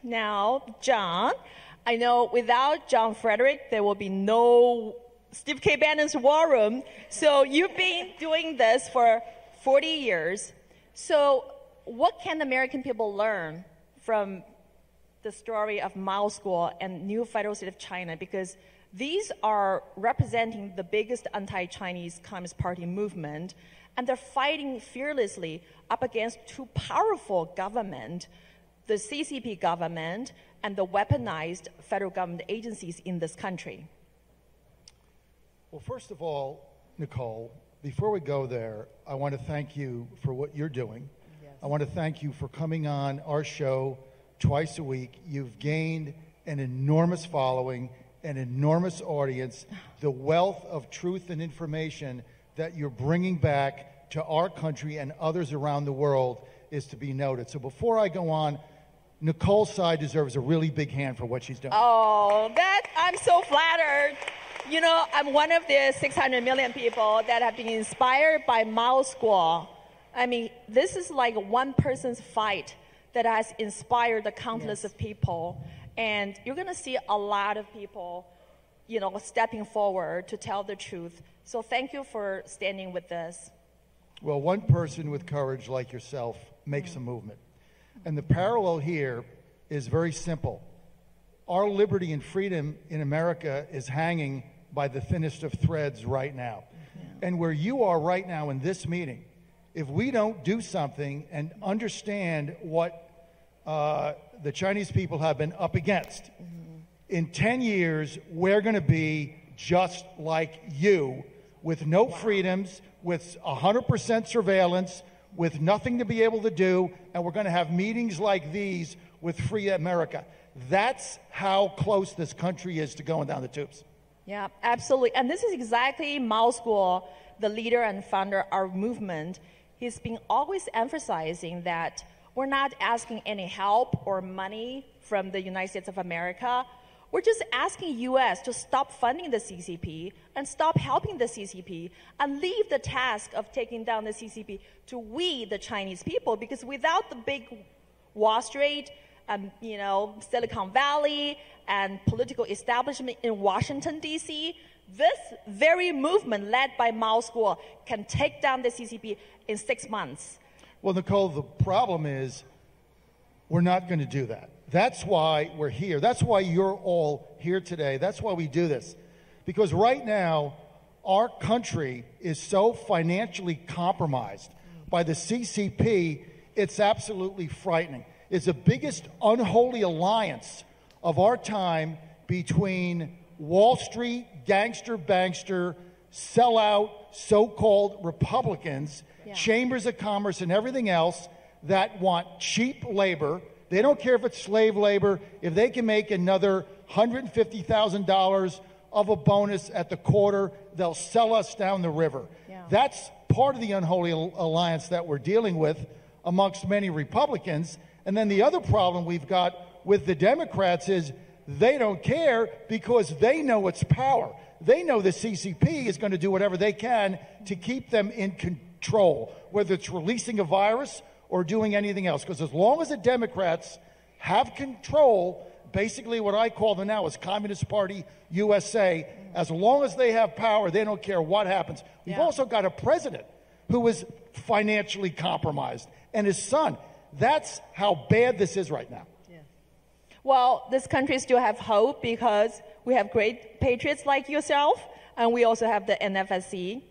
Now, John, I know without John Frederick, there will be no Steve K. Bannon's War Room. So you've been doing this for 40 years. So what can American people learn from the story of Mao School and New Federal State of China? Because these are representing the biggest anti-Chinese Communist Party movement, and they're fighting fearlessly up against two powerful governments, the CCP government and the weaponized federal government agencies in this country. Well, first of all, Nicole, before we go there, I want to thank you for what you're doing. Yes. I want to thank you for coming on our show twice a week. You've gained an enormous following, an enormous audience. The wealth of truth and information that you're bringing back to our country and others around the world is to be noted. So before I go on, Nicole's side deserves a really big hand for what she's doing. Oh, I'm so flattered. You know, I'm one of the 600 million people that have been inspired by Mao School. I mean, this is like one person's fight that has inspired the countless of people. And you're going to see a lot of people, you know, stepping forward to tell the truth. So thank you for standing with this. Well, one person with courage like yourself makes a movement. And the parallel here is very simple. Our liberty and freedom in America is hanging by the thinnest of threads right now. And where you are right now in this meeting, if we don't do something and understand what the Chinese people have been up against, in 10 years, we're going to be just like you, with no freedoms, with 100% surveillance, with nothing to be able to do, and we're going to have meetings like these with Free America. That's how close this country is to going down the tubes. Yeah, absolutely. And this is exactly Mao School, the leader and founder of our movement. He's been always emphasizing that we're not asking any help or money from the United States of America. We're just asking U.S. to stop funding the CCP and stop helping the CCP and leave the task of taking down the CCP to we, the Chinese people, because without the big Wall Street, you know, Silicon Valley and political establishment in Washington, D.C., this very movement led by Mao School can take down the CCP in 6 months. Well, Nicole, the problem is we're not going to do that. That's why we're here. That's why you're all here today. That's why we do this. Because right now, our country is so financially compromised by the CCP, it's absolutely frightening. It's the biggest unholy alliance of our time between Wall Street, gangster, bankster, sellout, so-called Republicans, chambers of commerce, and everything else that want cheap labor. They don't care if it's slave labor. If they can make another $150,000 of a bonus at the quarter, they'll sell us down the river. Yeah. That's part of the unholy alliance that we're dealing with amongst many Republicans. And then the other problem we've got with the Democrats is they don't care because they know it's power. They know the CCP is going to do whatever they can to keep them in control, whether it's releasing a virus or doing anything else. Because as long as the Democrats have control, basically what I call them now is Communist Party USA, as long as they have power, they don't care what happens. We've also got a president who is financially compromised, and his son. That's how bad this is right now. Yeah. Well, this country still have hope because we have great patriots like yourself, and we also have the NFSC.